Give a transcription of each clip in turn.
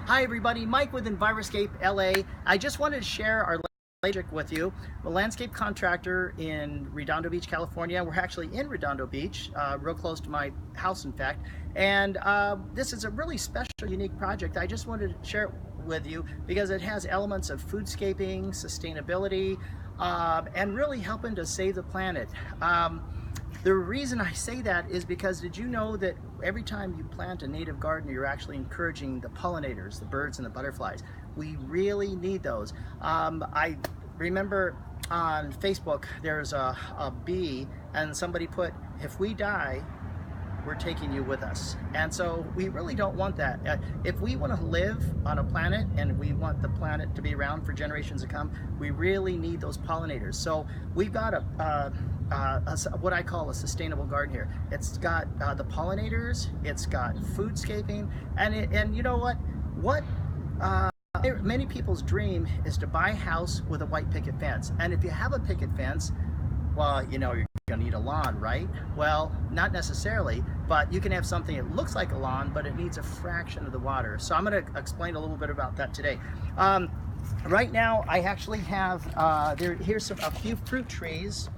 Hi everybody, Mike with Enviroscape LA. I just wanted to share our project with you. I'm a landscape contractor in Redondo Beach, California. We're actually in Redondo Beach, real close to my house in fact. And this is a really special, unique project. I just wanted to share it with you because it has elements of foodscaping, sustainability, and really helping to save the planet. The reason I say that is because did you know that every time you plant a native garden, you're actually encouraging the pollinators, the birds and the butterflies. We really need those. I remember on Facebook there's a bee and somebody put, if we die, we're taking you with us. And so we really don't want that. If we want to live on a planet and we want the planet to be around for generations to come, we really need those pollinators. So we've got what I call a sustainable garden here. It's got the pollinators, it's got foodscaping, and you know what? Many people's dream is to buy a house with a white picket fence. And if you have a picket fence, well, you know, you're gonna need a lawn, right? Well, not necessarily, but you can have something that looks like a lawn, but it needs a fraction of the water. So I'm gonna explain a little bit about that today. Right now, I actually have, here's a few fruit trees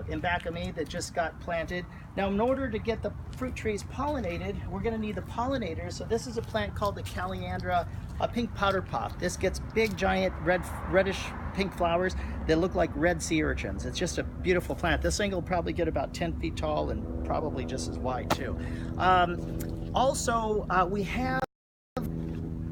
in back of me that just got planted. Now, in order to get the fruit trees pollinated, we're going to need the pollinators. So this is a plant called the Caliandra pink powder pop. This gets big, giant, reddish pink flowers that look like red sea urchins. It's just a beautiful plant. This thing will probably get about 10 feet tall and probably just as wide too. Also, we have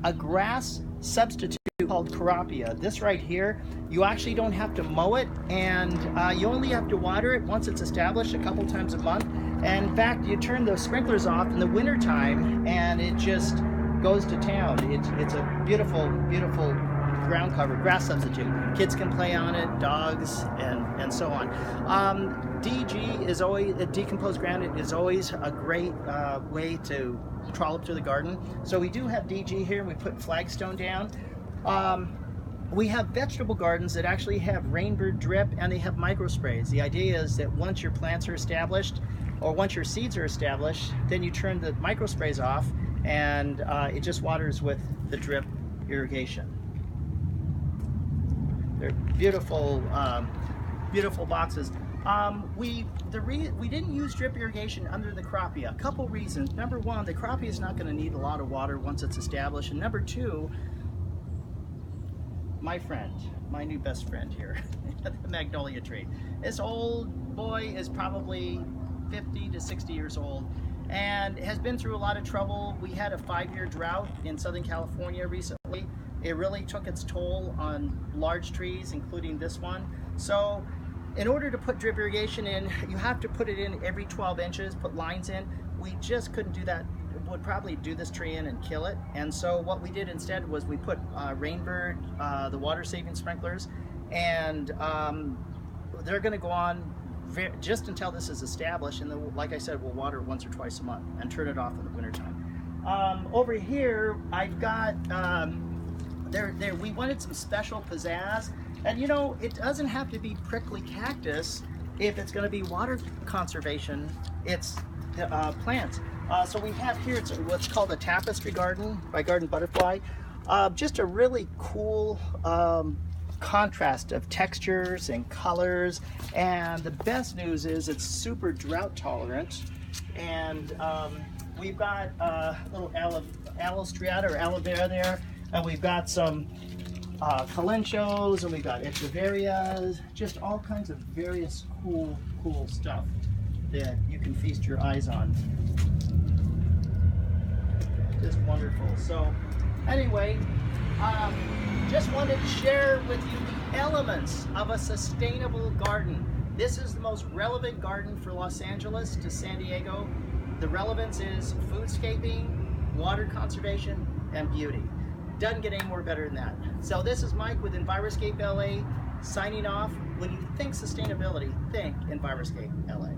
a grass substitute called Carapia. This right here, you actually don't have to mow it, and you only have to water it once it's established a couple times a month. And in fact, you turn the sprinklers off in the winter time and it just goes to town. It's a beautiful, beautiful ground cover, grass substitute. Kids can play on it, dogs, and so on. DG is always, decomposed granite is always a great way to trollop through the garden. So we do have DG here. We put flagstone down. We have vegetable gardens that actually have rainbird drip and they have micro sprays. The idea is that once your plants are established or once your seeds are established, then you turn the micro sprays off and it just waters with the drip irrigation. They're beautiful, beautiful boxes. We didn't use drip irrigation under the Carapia. A couple reasons. Number one, the Carapia is not going to need a lot of water once it's established. And number two, my friend, my new best friend here, the magnolia tree. This old boy is probably 50 to 60 years old and has been through a lot of trouble. We had a 5-year drought in Southern California recently. It really took its toll on large trees, including this one. So in order to put drip irrigation in, you have to put it in every 12 inches, put lines in. We just couldn't do that. Would probably do this tree in and kill it. And so what we did instead was we put rainbird, the water saving sprinklers, and they're going to go on just until this is established. And then, like I said, we'll water it once or twice a month and turn it off in the wintertime. Over here, I've got, we wanted some special pizzazz. And you know, it doesn't have to be prickly cactus if it's going to be water conservation. It's plants. So we have here, it's what's called a tapestry garden by Garden Butterfly. Just a really cool contrast of textures and colors. And the best news is it's super drought tolerant. And we've got a little aloe striata or aloe vera there. And we've got some calenchos, and we've got echeverias, just all kinds of various cool stuff that you can feast your eyes on. Just wonderful. So anyway, just wanted to share with you the elements of a sustainable garden. This is the most relevant garden for Los Angeles to San Diego. The relevance is foodscaping, water conservation, and beauty. Doesn't get any more better than that. So this is Mike with Enviroscape LA signing off. When you think sustainability, think Enviroscape LA.